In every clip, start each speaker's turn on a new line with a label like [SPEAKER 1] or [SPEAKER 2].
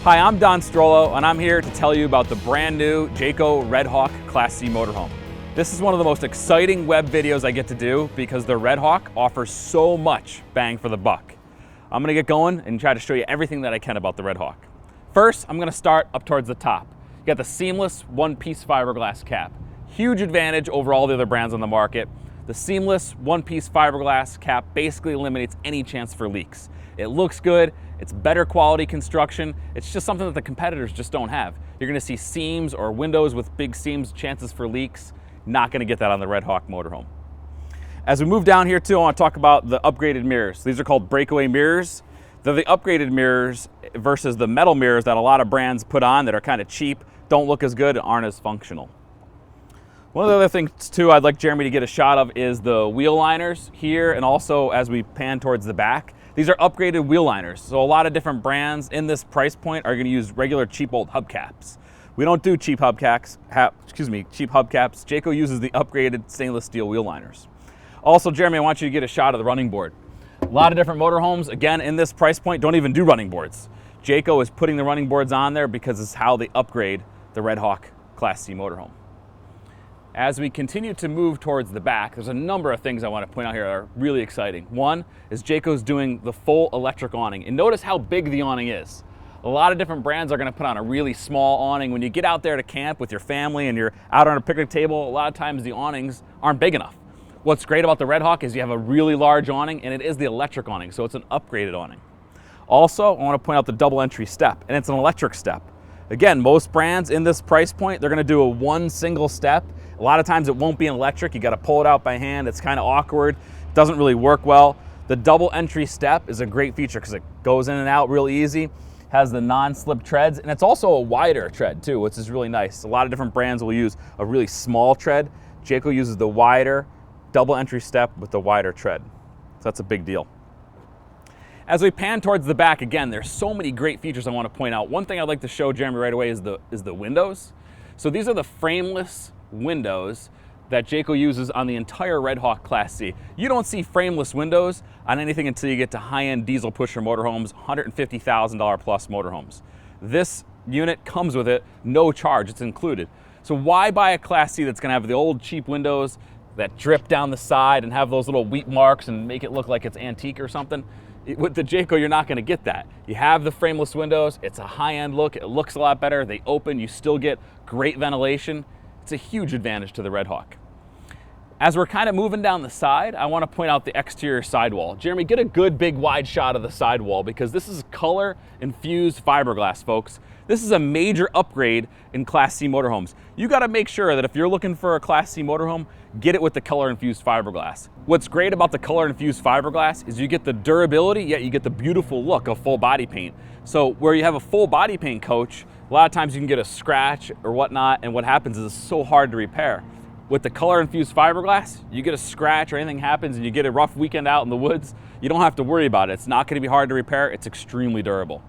[SPEAKER 1] Hi, I'm Don Strollo, and I'm here to tell you about the brand new Jayco Redhawk Class C motorhome. This is one of the most exciting web videos I get to do because the Redhawk offers so much bang for the buck. I'm gonna get going and try to show you everything that I can about the Redhawk. First, I'm gonna start up towards the top. You got the seamless one-piece fiberglass cap. Huge advantage over all the other brands on the market. The seamless one-piece fiberglass cap basically eliminates any chance for leaks. It looks good, it's better quality construction, it's just something that the competitors just don't have. You're gonna see seams or windows with big seams, chances for leaks. Not gonna get that on the Redhawk motorhome. As we move down here too, I wanna talk about the upgraded mirrors. These are called breakaway mirrors. They're the upgraded mirrors versus the metal mirrors that a lot of brands put on that are kind of cheap, don't look as good, and aren't as functional. One of the other things too I'd like Jeremy to get a shot of is the wheel liners here, and also as we pan towards the back. These are upgraded wheel liners. So a lot of different brands in this price point are gonna use regular cheap old hubcaps. We don't do cheap hubcaps, cheap hubcaps. Jayco uses the upgraded stainless steel wheel liners. Also, Jeremy, I want you to get a shot of the running board. A lot of different motorhomes, again, in this price point, don't even do running boards. Jayco is putting the running boards on there because it's how they upgrade the Redhawk Class C motorhome. As we continue to move towards the back, there's a number of things I want to point out here that are really exciting. One is Jayco's doing the full electric awning, and notice how big the awning is. A lot of different brands are going to put on a really small awning. When you get out there to camp with your family and you're out on a picnic table, a lot of times the awnings aren't big enough. What's great about the Redhawk is you have a really large awning, and it is the electric awning, so it's an upgraded awning. Also, I want to point out the double entry step, and it's an electric step. Again, most brands in this price point, they're going to do a one single step. A lot of times it won't be an electric. You got to pull it out by hand. It's kind of awkward. It doesn't really work well. The double entry step is a great feature because it goes in and out real easy, has the non-slip treads, and it's also a wider tread too, which is really nice. A lot of different brands will use a really small tread. Jayco uses the wider double entry step with the wider tread. So that's a big deal. As we pan towards the back, again, there's so many great features I want to point out. One thing I'd like to show Jeremy right away is the windows. So these are the frameless windows that Jayco uses on the entire Redhawk Class C. You don't see frameless windows on anything until you get to high-end diesel pusher motorhomes, $150,000 plus motorhomes. This unit comes with it, no charge, it's included. So why buy a Class C that's gonna have the old cheap windows that drip down the side and have those little wheat marks and make it look like it's antique or something? With the Jayco, you're not gonna get that. You have the frameless windows, it's a high-end look, it looks a lot better, they open, you still get great ventilation. It's a huge advantage to the Redhawk. As we're kind of moving down the side, I want to point out the exterior sidewall. Jeremy, get a good big wide shot of the sidewall because this is color infused fiberglass, folks. This is a major upgrade in Class C motorhomes. You got to make sure that if you're looking for a Class C motorhome, get it with the color infused fiberglass. What's great about the color infused fiberglass is you get the durability, yet you get the beautiful look of full body paint. So where you have a full body paint coach, a lot of times you can get a scratch or whatnot, and what happens is it's so hard to repair. With the color infused fiberglass, you get a scratch or anything happens and you get a rough weekend out in the woods, you don't have to worry about it. It's not going to be hard to repair, it's extremely durable.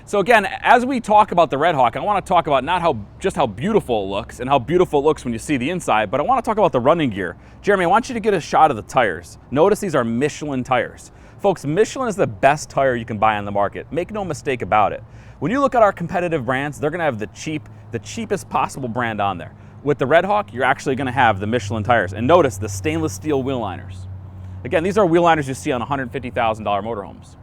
[SPEAKER 1] So again, as we talk about the Redhawk, I want to talk about not just how beautiful it looks and how beautiful it looks when you see the inside, but I want to talk about the running gear. Jeremy, I want you to get a shot of the tires. Notice these are Michelin tires. Folks, Michelin is the best tire you can buy on the market. Make no mistake about it. When you look at our competitive brands, they're gonna have the cheapest possible brand on there. With the Redhawk, you're actually gonna have the Michelin tires. And notice the stainless steel wheel liners. Again, these are wheel liners you see on $150,000 motorhomes.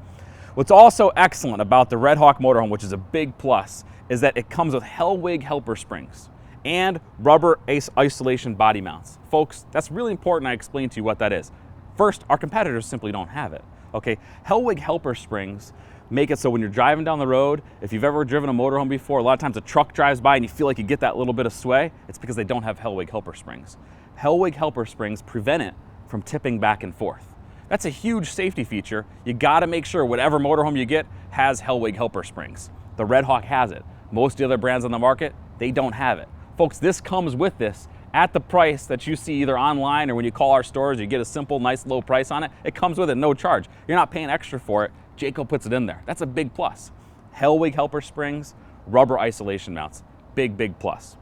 [SPEAKER 1] What's also excellent about the Redhawk motorhome, which is a big plus, is that it comes with Hellwig helper springs and rubber isolation body mounts. Folks, that's really important I explain to you what that is. First, our competitors simply don't have it. Okay, Hellwig helper springs make it so when you're driving down the road, if you've ever driven a motorhome before, a lot of times a truck drives by and you feel like you get that little bit of sway, it's because they don't have Hellwig helper springs. Hellwig helper springs prevent it from tipping back and forth. That's a huge safety feature. You gotta make sure whatever motorhome you get has Hellwig helper springs. The Redhawk has it. Most of the other brands on the market, they don't have it. Folks, this comes with this at the price that you see either online or when you call our stores, you get a simple, nice, low price on it. It comes with it, no charge. You're not paying extra for it. Jayco puts it in there. That's a big plus. Hellwig helper springs, rubber isolation mounts. Big, big plus.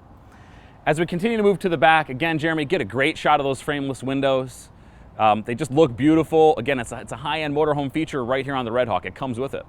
[SPEAKER 1] As we continue to move to the back, again, Jeremy, get a great shot of those frameless windows. They just look beautiful. Again, it's a high-end motorhome feature right here on the Redhawk. It comes with it.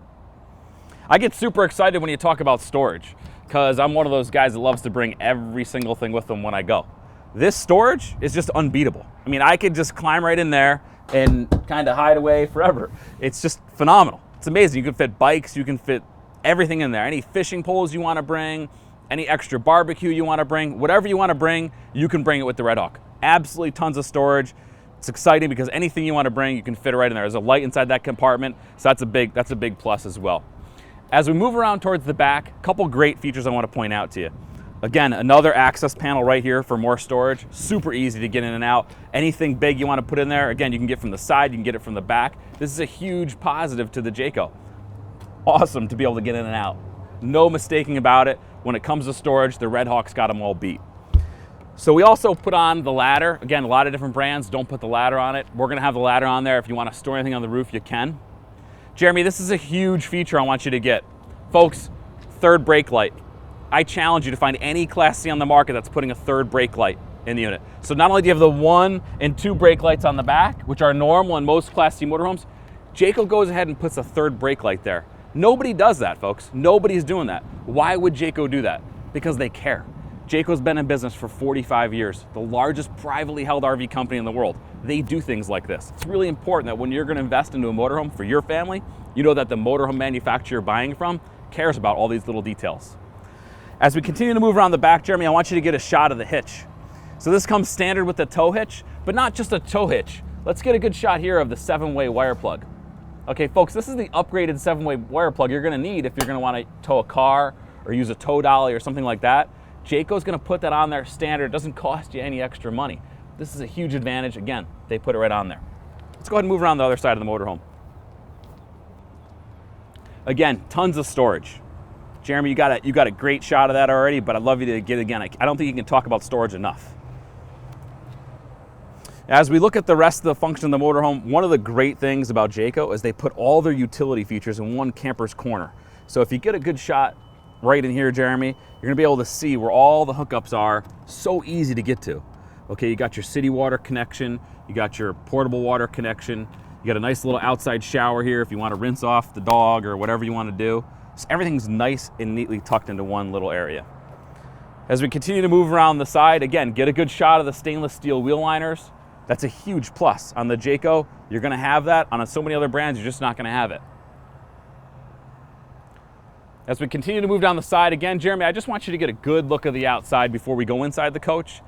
[SPEAKER 1] I get super excited when you talk about storage because I'm one of those guys that loves to bring every single thing with them when I go. This storage is just unbeatable. I mean, I could just climb right in there and kind of hide away forever. It's just phenomenal. It's amazing. You can fit bikes, you can fit everything in there. Any fishing poles you want to bring, any extra barbecue you want to bring, whatever you want to bring, you can bring it with the Redhawk. Absolutely tons of storage. It's exciting because anything you want to bring, you can fit it right in there. There's a light inside that compartment, so that's a big plus as well. As we move around towards the back, a couple great features I want to point out to you. Again, another access panel right here for more storage. Super easy to get in and out. Anything big you want to put in there, again, you can get from the side, you can get it from the back. This is a huge positive to the Jayco. Awesome to be able to get in and out. No mistaking about it. When it comes to storage, the Redhawk's got them all beat. So we also put on the ladder. Again, a lot of different brands don't put the ladder on it. We're gonna have the ladder on there. If you want to store anything on the roof, you can. Jeremy, this is a huge feature I want you to get. Folks, third brake light. I challenge you to find any Class C on the market that's putting a third brake light in the unit. So not only do you have the 1 and 2 brake lights on the back, which are normal in most Class C motorhomes, Jayco goes ahead and puts a third brake light there. Nobody does that, folks. Nobody's doing that. Why would Jayco do that? Because they care. Jayco's been in business for 45 years, the largest privately held RV company in the world. They do things like this. It's really important that when you're gonna invest into a motorhome for your family, you know that the motorhome manufacturer you're buying from cares about all these little details. As we continue to move around the back, Jeremy, I want you to get a shot of the hitch. So this comes standard with the tow hitch, but not just a tow hitch. Let's get a good shot here of the 7-way wire plug. Okay, folks, this is the upgraded 7-way wire plug you're gonna need if you're gonna wanna tow a car or use a tow dolly or something like that. Jayco's gonna put that on there standard. It doesn't cost you any extra money. This is a huge advantage. Again, they put it right on there. Let's go ahead and move around the other side of the motorhome. Again, tons of storage. Jeremy, you got a great shot of that already, but I'd love you to get it again. I don't think you can talk about storage enough. As we look at the rest of the function of the motorhome, one of the great things about Jayco is they put all their utility features in one camper's corner. So if you get a good shot right in here, Jeremy, you're gonna be able to see where all the hookups are. So easy to get to. Okay, you got your city water connection, you got your portable water connection, you got a nice little outside shower here if you want to rinse off the dog or whatever you want to do. So everything's nice and neatly tucked into one little area. As we continue to move around the side, again, get a good shot of the stainless steel wheel liners. That's a huge plus. On the Jayco, you're gonna have that. On so many other brands, you're just not gonna have it. As we continue to move down the side, again, Jeremy, I just want you to get a good look of the outside before we go inside the coach.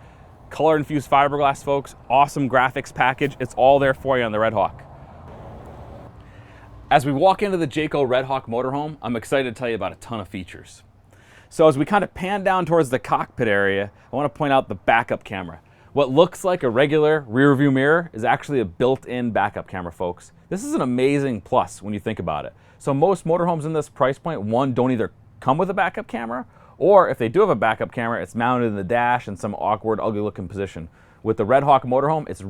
[SPEAKER 1] Color infused fiberglass, folks. Awesome graphics package. It's all there for you on the Redhawk. As we walk into the Jayco Redhawk motorhome, I'm excited to tell you about a ton of features. So as we kind of pan down towards the cockpit area, I want to point out the backup camera. What looks like a regular rear view mirror is actually a built-in backup camera, folks. This is an amazing plus when you think about it. So most motorhomes in this price point, one, don't either come with a backup camera, or if they do have a backup camera, it's mounted in the dash in some awkward, ugly-looking position. With the Redhawk motorhome, it's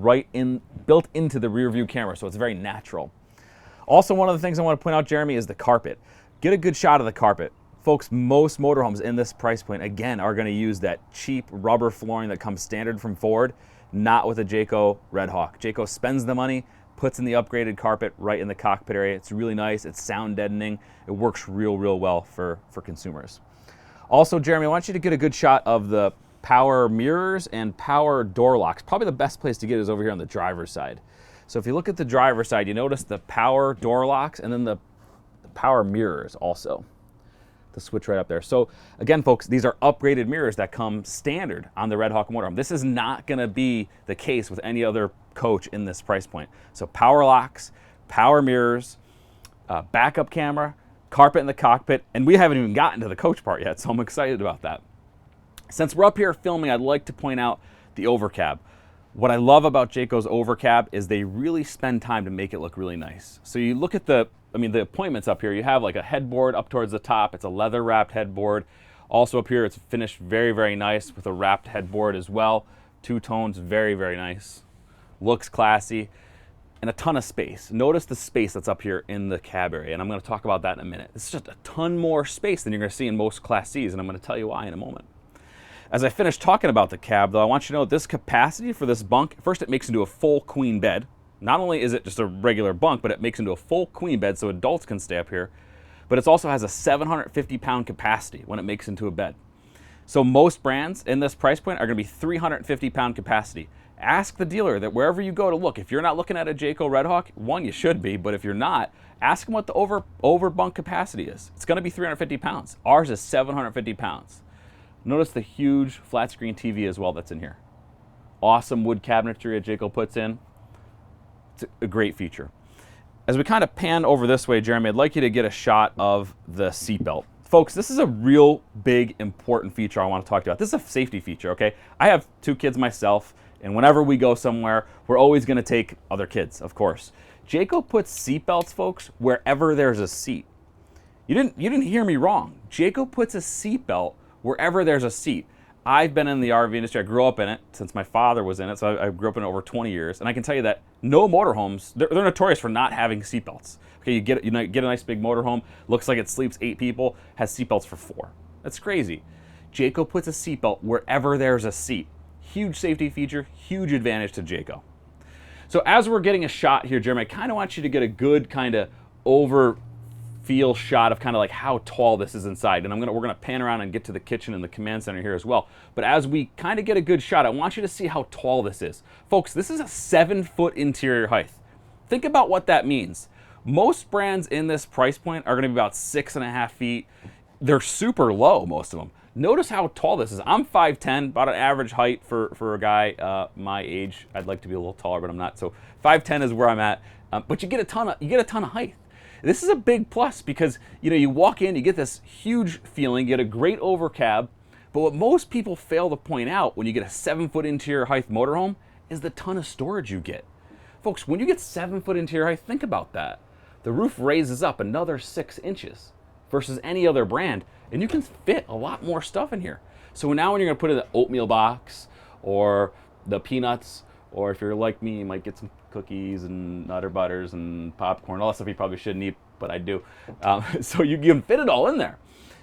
[SPEAKER 1] built into the rear view camera, so it's very natural. Also, one of the things I want to point out, Jeremy, is the carpet. Get a good shot of the carpet. Folks, most motorhomes in this price point, again, are going to use that cheap rubber flooring that comes standard from Ford, not with a Jayco Redhawk. Jayco spends the money, puts in the upgraded carpet right in the cockpit area. It's really nice. It's sound deadening. It works real well for consumers. Also, Jeremy, I want you to get a good shot of the power mirrors and power door locks. Probably the best place to get is over here on the driver's side. So if you look at the driver's side, you notice the power door locks and then the power mirrors also. The switch right up there. So again, folks, these are upgraded mirrors that come standard on the Redhawk motorhome. This is not gonna be the case with any other coach in this price point. So power locks, power mirrors, backup camera, carpet in the cockpit, and we haven't even gotten to the coach part yet, so I'm excited about that. Since we're up here filming, I'd like to point out the overcab. What I love about Jayco's overcab is they really spend time to make it look really nice. So you look at the appointments up here, you have like a headboard up towards the top. It's a leather wrapped headboard. Also up here, it's finished very nice with a wrapped headboard as well. Two tones, very nice. Looks classy and a ton of space. Notice the space that's up here in the cab area, and I'm gonna talk about that in a minute. It's just a ton more space than you're gonna see in most Class Cs, and I'm gonna tell you why in a moment. As I finish talking about the cab, though, I want you to know this capacity for this bunk, first it makes into a full queen bed. Not only is it just a regular bunk, but it makes into a full queen bed so adults can stay up here. but it also has a 750-pound capacity when it makes into a bed. So most brands in this price point are going to be 350-pound capacity. Ask the dealer that wherever you go to look. If you're not looking at a Jayco Redhawk, one, you should be, but if you're not, ask them what the over bunk capacity is. It's going to be 350 pounds. Ours is 750 pounds. Notice the huge flat screen TV as well that's in here. Awesome wood cabinetry that Jayco puts in. It's a great feature. As we kind of pan over this way, Jeremy, I'd like you to get a shot of the seatbelt. Folks, this is a real big, important feature I want to talk to you about. This is a safety feature, okay? I have 2 kids myself, and whenever we go somewhere, we're always going to take other kids, of course. Jayco puts seatbelts, folks, wherever there's a seat. You didn't hear me wrong. Jayco puts a seatbelt wherever there's a seat. I've been in the RV industry. I grew up in it since my father was in it, so I grew up in it over 20 years. And I can tell you that no motorhomes, they're notorious for not having seatbelts. Okay, you get a nice big motorhome, looks like it sleeps 8 people, has seatbelts for 4. That's crazy. Jayco puts a seatbelt wherever there's a seat. Huge safety feature, huge advantage to Jayco. So as we're getting a shot here, Jeremy, I kind of want you to get a good kind of overfeel shot of kind of like how tall this is inside. And we're gonna pan around and get to the kitchen and the command center here as well. But as we kind of get a good shot, I want you to see how tall this is. Folks, this is a 7-foot interior height. Think about what that means. Most brands in this price point are gonna be about 6.5 feet. They're super low, most of them. Notice how tall this is. I'm 5'10", about an average height for a guy my age. I'd like to be a little taller, but I'm not. So 5'10" is where I'm at. But you get a ton of height. This is a big plus because you walk in, you get this huge feeling, you get a great over cab. But what most people fail to point out when you get a 7-foot interior height motorhome is the ton of storage you get. Folks, when you get 7-foot interior height, think about that. The roof raises up another 6 inches versus any other brand, and you can fit a lot more stuff in here. So now when you're gonna put in the oatmeal box or the peanuts, or if you're like me, you might get some cookies and Nutter Butters and popcorn, all that stuff you probably shouldn't eat, but I do. So you can fit it all in there.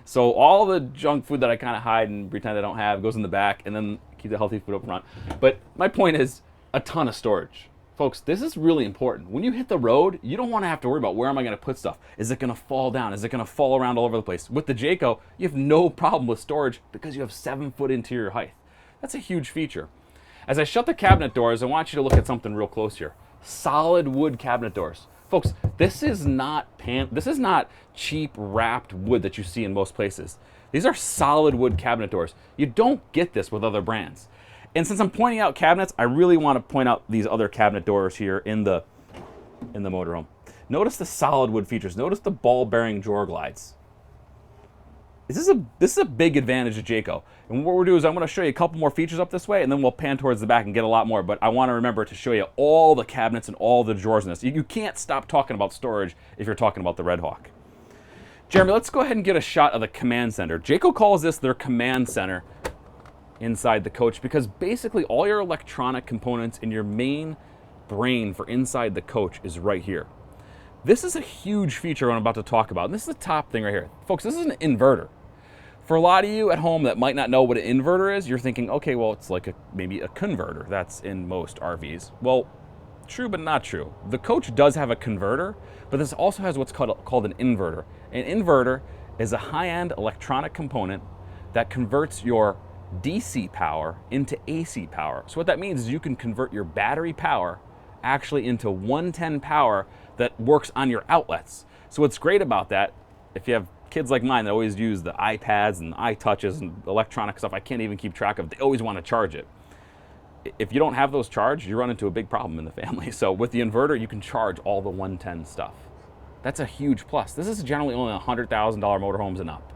[SPEAKER 1] So all the junk food that I kind of hide and pretend I don't have goes in the back, and then keep the healthy food up front. But my point is a ton of storage. Folks, this is really important. When you hit the road, you don't want to have to worry about where am I going to put stuff. Is it going to fall down? Is it going to fall around all over the place? With the Jayco, you have no problem with storage because you have 7-foot interior height. That's a huge feature. As I shut the cabinet doors, I want you to look at something real close here. Solid wood cabinet doors. Folks, this is not cheap wrapped wood that you see in most places. These are solid wood cabinet doors. You don't get this with other brands. And since I'm pointing out cabinets, I really want to point out these other cabinet doors here in the motorhome. Notice the solid wood features. Notice the ball bearing drawer glides. This is a big advantage of Jayco. And what we'll do is I'm going to show you a couple more features up this way, and then we'll pan towards the back and get a lot more. But I want to remember to show you all the cabinets and all the drawers in this. You can't stop talking about storage if you're talking about the Redhawk. Jeremy, let's go ahead and get a shot of the command center. Jayco calls this their command center inside the coach because basically all your electronic components in your main brain for inside the coach is right here. This is a huge feature I'm about to talk about. And this is the top thing right here. Folks, this is an inverter. For a lot of you at home that might not know what an inverter is, you're thinking, okay, well, it's like maybe a converter. That's in most RVs. Well, true but not true. The coach does have a converter, but this also has what's called an inverter. An inverter is a high-end electronic component that converts your DC power into AC power. So what that means is you can convert your battery power actually into 110 power that works on your outlets. So what's great about that, if you have kids like mine that always use the iPads and iTouches and electronic stuff I can't even keep track of, they always want to charge it. If you don't have those charged, you run into a big problem in the family. So with the inverter, you can charge all the 110 stuff. That's a huge plus. This is generally only $100,000 motorhomes and up.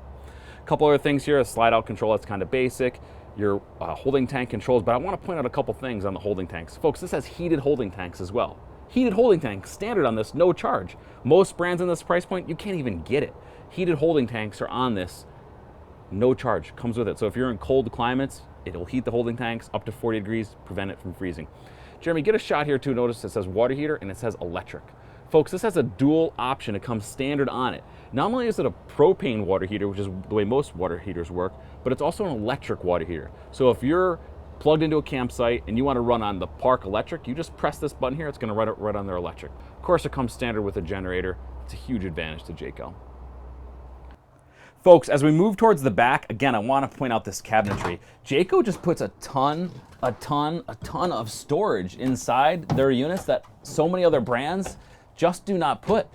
[SPEAKER 1] A couple other things here, a slide out control, that's kind of basic. Your holding tank controls, but I want to point out a couple things on the holding tanks. Folks, this has heated holding tanks as well. Heated holding tanks, standard on this, no charge. Most brands in this price point, you can't even get it. Heated holding tanks are on this, no charge, comes with it. So if you're in cold climates, it'll heat the holding tanks up to 40 degrees, prevent it from freezing. Jeremy, get a shot here too. Notice it says water heater and it says electric. Folks, this has a dual option. It comes standard on it. Not only is it a propane water heater, which is the way most water heaters work, but it's also an electric water heater. So if you're plugged into a campsite and you want to run on the park electric, you just press this button here, it's going to run it right on their electric. Of course, it comes standard with a generator. It's a huge advantage to Jayco. Folks, as we move towards the back, again, I want to point out this cabinetry. Jayco just puts a ton of storage inside their units that so many other brands just do not put.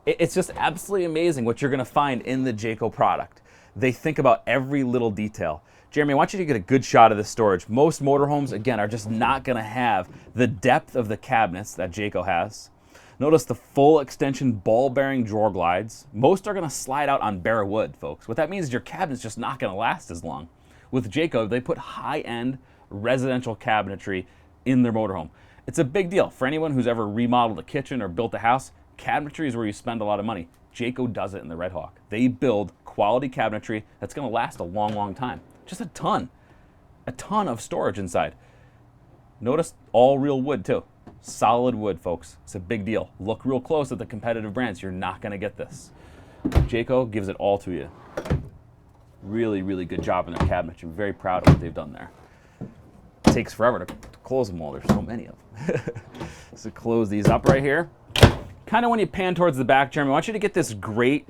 [SPEAKER 1] It's just absolutely amazing what you're going to find in the Jayco product. They think about every little detail. Jeremy, I want you to get a good shot of this storage. Most motorhomes, again, are just not going to have the depth of the cabinets that Jayco has. Notice the full extension ball bearing drawer glides. Most are going to slide out on bare wood, folks. What that means is your cabinet's just not going to last as long. With Jayco, they put high-end residential cabinetry in their motorhome. It's a big deal. For anyone who's ever remodeled a kitchen or built a house, cabinetry is where you spend a lot of money. Jayco does it in the Redhawk. They build quality cabinetry that's going to last a long, long time. Just a ton of storage inside. Notice all real wood too. Solid wood, folks. It's a big deal. Look real close at the competitive brands. You're not going to get this. Jayco gives it all to you. Really, really good job in their cabinetry. I'm very proud of what they've done there. It takes forever to close them all. There's so many of them. So close these up right here. Kind of when you pan towards the back, Jeremy, I want you to get this great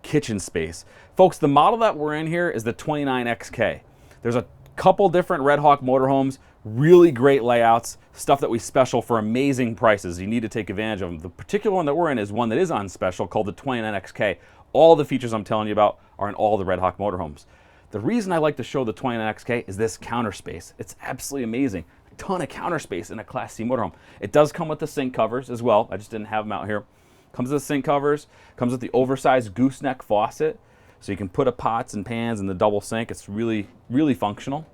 [SPEAKER 1] kitchen space. Folks, the model that we're in here is the 29XK. There's a couple different Redhawk motorhomes, really great layouts, stuff that we special for amazing prices. You need to take advantage of them. The particular one that we're in is one that is on special called the 29XK. All the features I'm telling you about are in all the Redhawk motorhomes. The reason I like to show the 29XK is this counter space. It's absolutely amazing. A ton of counter space in a Class C motorhome. It does come with the sink covers as well. I just didn't have them out here. Comes with the sink covers, comes with the oversized gooseneck faucet, so you can put pots and pans in the double sink. It's really, really functional.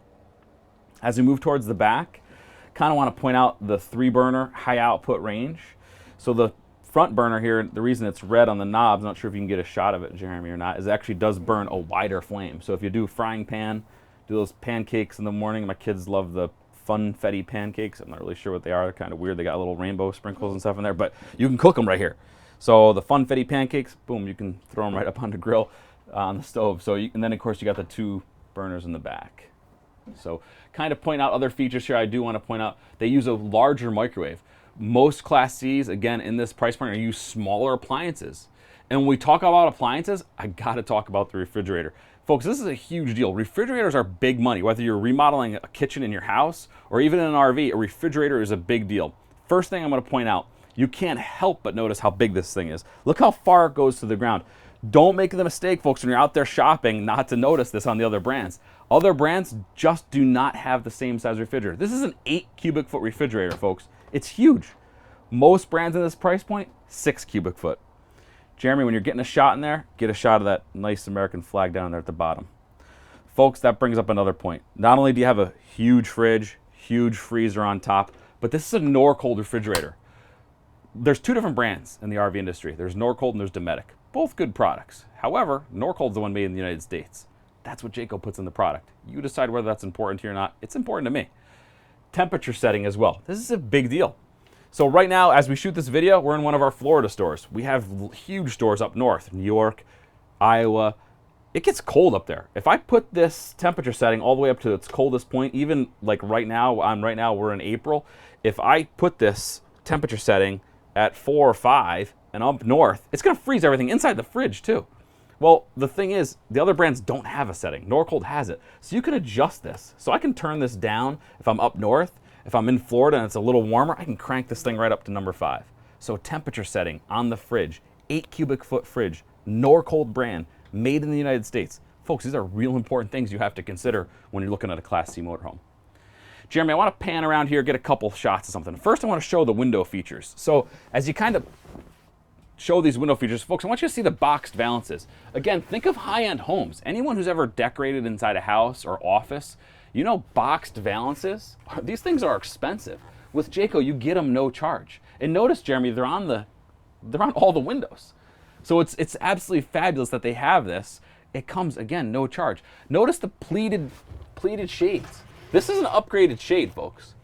[SPEAKER 1] As we move towards the back, kind of want to point out the 3-burner high output range. So the front burner here, the reason it's red on the knobs, I'm not sure if you can get a shot of it, Jeremy, or not, is it actually does burn a wider flame. So if you do a frying pan, do those pancakes in the morning, my kids love the funfetti pancakes. I'm not really sure what they are. They're kind of weird. They got little rainbow sprinkles and stuff in there, but you can cook them right here. So the funfetti pancakes, boom, you can throw them right up on the grill on the stove. So and then of course you got the 2 burners in the back. So kind of point out other features here. I do want to point out they use a larger microwave. Most Class Cs, again, in this price point, use smaller appliances. And when we talk about appliances, I got to talk about the refrigerator. Folks, this is a huge deal. Refrigerators are big money. Whether you're remodeling a kitchen in your house or even in an RV, a refrigerator is a big deal. First thing I'm going to point out, you can't help but notice how big this thing is. Look how far it goes to the ground. Don't make the mistake, folks, when you're out there shopping, not to notice this on the other brands. Other brands just do not have the same size refrigerator. This is an 8 cubic foot refrigerator, folks. It's huge. Most brands in this price point, 6 cubic foot. Jeremy, when you're getting a shot in there, get a shot of that nice American flag down there at the bottom. Folks, that brings up another point. Not only do you have a huge fridge, huge freezer on top, but this is a Norcold refrigerator. There's 2 different brands in the RV industry. There's Norcold and there's Dometic. Both good products. However, Norcold's the one made in the United States. That's what Jayco puts in the product. You decide whether that's important to you or not. It's important to me. Temperature setting as well. This is a big deal. So right now, as we shoot this video, we're in one of our Florida stores. We have huge stores up north, New York, Iowa. It gets cold up there. If I put this temperature setting all the way up to its coldest point, even like right now, we're in April. If I put this temperature setting at 4 or 5 and up north, it's gonna freeze everything inside the fridge too. Well, the thing is, the other brands don't have a setting. Norcold has it. So you can adjust this. So I can turn this down if I'm up north. If I'm in Florida and it's a little warmer, I can crank this thing right up to number 5. So temperature setting on the fridge, 8 cubic foot fridge, Norcold brand, made in the United States. Folks, these are real important things you have to consider when you're looking at a Class C motorhome. Jeremy, I want to pan around here, get a couple shots of something. First, I want to show the window features. So as you kind of show these window features, folks, I want you to see the boxed valances. Again, think of high-end homes. Anyone who's ever decorated inside a house or office, you know boxed valances, these things are expensive. With Jayco, you get them no charge. And notice, Jeremy, they're on all the windows. So it's absolutely fabulous that they have this. It comes, again, no charge. Notice the pleated shades. This is an upgraded shade, folks.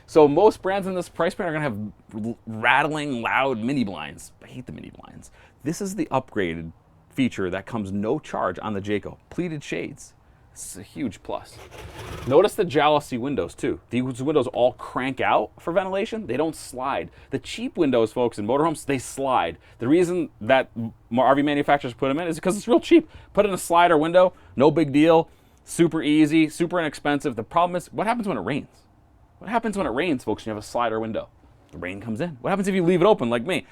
[SPEAKER 1] So most brands in this price point are gonna have rattling, loud mini blinds. I hate the mini blinds. This is the upgraded feature that comes no charge on the Jayco. Pleated shades. It's a huge plus. Notice the jalousie windows too. These windows all crank out for ventilation. They don't slide. The cheap windows, folks, in motorhomes, they slide. The reason that RV manufacturers put them in is because it's real cheap. Put in a slider window, no big deal, super easy, super inexpensive. The problem is, what happens when it rains? What happens when it rains, folks, and you have a slider window? The rain comes in. What happens if you leave it open like me?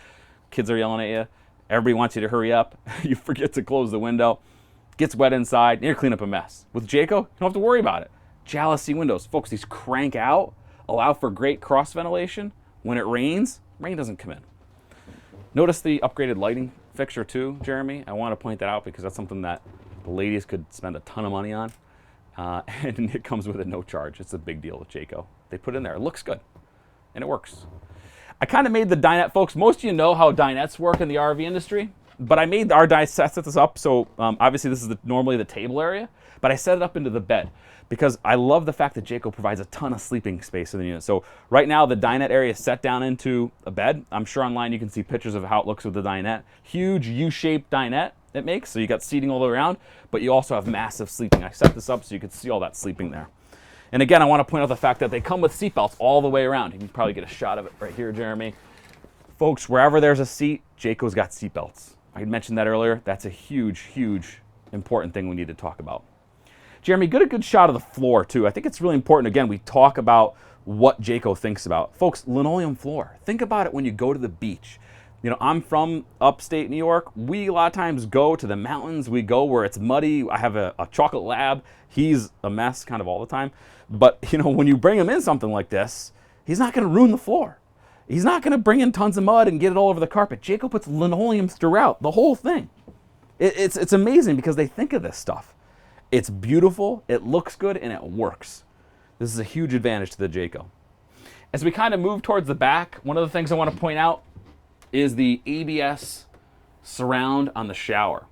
[SPEAKER 1] Kids are yelling at you. Everybody wants you to hurry up. You forget to close the window. Gets wet inside, and you clean up a mess. With Jayco, you don't have to worry about it. Jalousie windows. Folks, these crank out, allow for great cross ventilation. When it rains, rain doesn't come in. Notice the upgraded lighting fixture too, Jeremy. I want to point that out because that's something that the ladies could spend a ton of money on. And it comes with a no charge. It's a big deal with Jayco. They put it in there. It looks good, and it works. I kind of made the dinette, folks. Most of you know how dinettes work in the RV industry. But I made our set this up, so obviously this is normally the table area, but I set it up into the bed because I love the fact that Jayco provides a ton of sleeping space in the unit. So right now the dinette area is set down into a bed. I'm sure online you can see pictures of how it looks with the dinette. Huge U-shaped dinette it makes, so you got seating all the way around, but you also have massive sleeping. I set this up so you could see all that sleeping there. And again, I want to point out the fact that they come with seat belts all the way around. You can probably get a shot of it right here, Jeremy. Folks, wherever there's a seat, Jayco's got seat belts. I mentioned that earlier. That's a huge, huge, important thing we need to talk about. Jeremy, get a good shot of the floor too. I think it's really important. Again, we talk about what Jayco thinks about. Folks, linoleum floor. Think about it when you go to the beach. You know, I'm from upstate New York. We a lot of times go to the mountains. We go where it's muddy. I have a chocolate lab. He's a mess kind of all the time. But, you know, when you bring him in something like this, he's not going to ruin the floor. He's not going to bring in tons of mud and get it all over the carpet. Jayco puts linoleum throughout the whole thing. It's amazing because they think of this stuff. It's beautiful, it looks good, and it works. This is a huge advantage to the Jayco. As we kind of move towards the back, one of the things I want to point out is the ABS surround on the shower.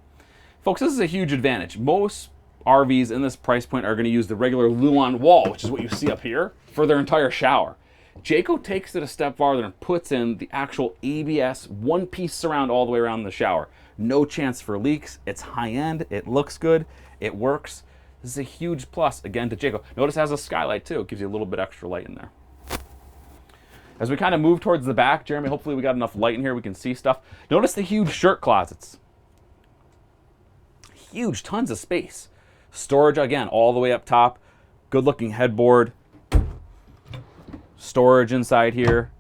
[SPEAKER 1] Folks, this is a huge advantage. Most RVs in this price point are going to use the regular Luan wall, which is what you see up here, for their entire shower. Jayco takes it a step farther and puts in the actual ABS one-piece surround all the way around the shower. No chance for leaks. It's high-end. It looks good. It works. This is a huge plus, again, to Jayco. Notice it has a skylight, too. It gives you a little bit extra light in there. As we kind of move towards the back, Jeremy, hopefully we got enough light in here we can see stuff. Notice the huge shirt closets. Huge, tons of space. Storage, again, all the way up top. Good-looking headboard. Storage inside here,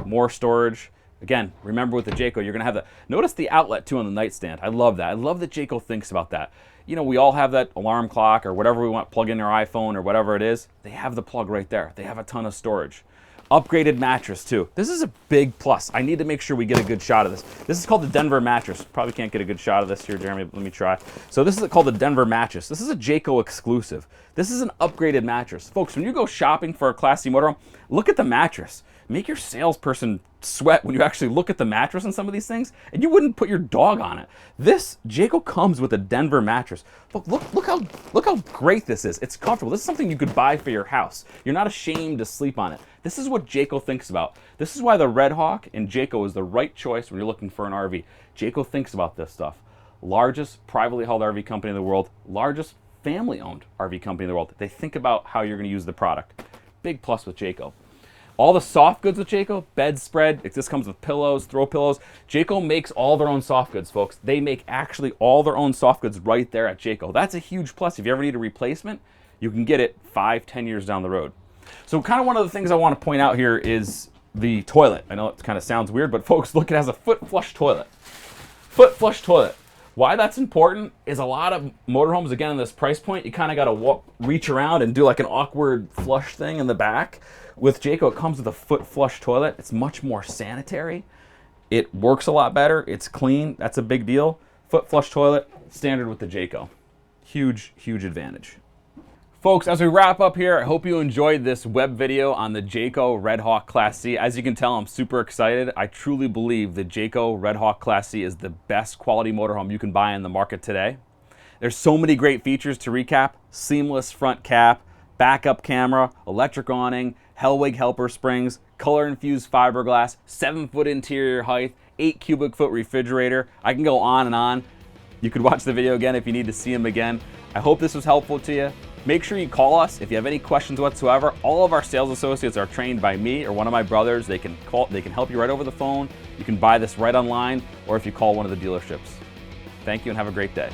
[SPEAKER 1] more storage. Again, remember with the Jayco, you're gonna have notice the outlet too on the nightstand. I love that. I love that Jayco thinks about that. You know, we all have that alarm clock or whatever we want, plug in our iPhone or whatever it is. They have the plug right there. They have a ton of storage. Upgraded mattress too. This is a big plus. I need to make sure we get a good shot of this. This is called the Denver mattress. Probably can't get a good shot of this here, Jeremy, but let me try. So this is called the Denver mattress. This is a Jayco exclusive. This is an upgraded mattress. Folks, when you go shopping for a Class C motorhome, look at the mattress. Make your salesperson sweat when you actually look at the mattress on some of these things, and you wouldn't put your dog on it. This Jayco comes with a Denver mattress. Look how great this is. It's comfortable. This is something you could buy for your house. You're not ashamed to sleep on it. This is what Jayco thinks about. This is why the Redhawk and Jayco is the right choice when you're looking for an RV. Jayco thinks about this stuff. Largest privately held RV company in the world, largest family-owned RV company in the world. They think about how you're going to use the product. Big plus with Jayco. All the soft goods with Jayco, bedspread, this comes with pillows, throw pillows. Jayco makes all their own soft goods, folks. They make actually all their own soft goods right there at Jayco. That's a huge plus. If you ever need a replacement, you can get it 5-10 years down the road. So kind of one of the things I want to point out here is the toilet. I know it kind of sounds weird, but folks, look, it has a foot flush toilet. Foot flush toilet. Why that's important is a lot of motorhomes, again, in this price point, you kind of got to reach around and do like an awkward flush thing in the back. With Jayco, it comes with a foot flush toilet. It's much more sanitary. It works a lot better. It's clean. That's a big deal. Foot flush toilet, standard with the Jayco. Huge, huge advantage. Folks, as we wrap up here, I hope you enjoyed this web video on the Jayco Redhawk Class C. As you can tell, I'm super excited. I truly believe the Jayco Redhawk Class C is the best quality motorhome you can buy in the market today. There's so many great features to recap. Seamless front cap, backup camera, electric awning, Hellwig helper springs, color-infused fiberglass, 7-foot interior height, 8 cubic foot refrigerator. I can go on and on. You could watch the video again if you need to see them again. I hope this was helpful to you. Make sure you call us if you have any questions whatsoever. All of our sales associates are trained by me or one of my brothers. They can help you right over the phone. You can buy this right online, or if you call one of the dealerships. Thank you and have a great day.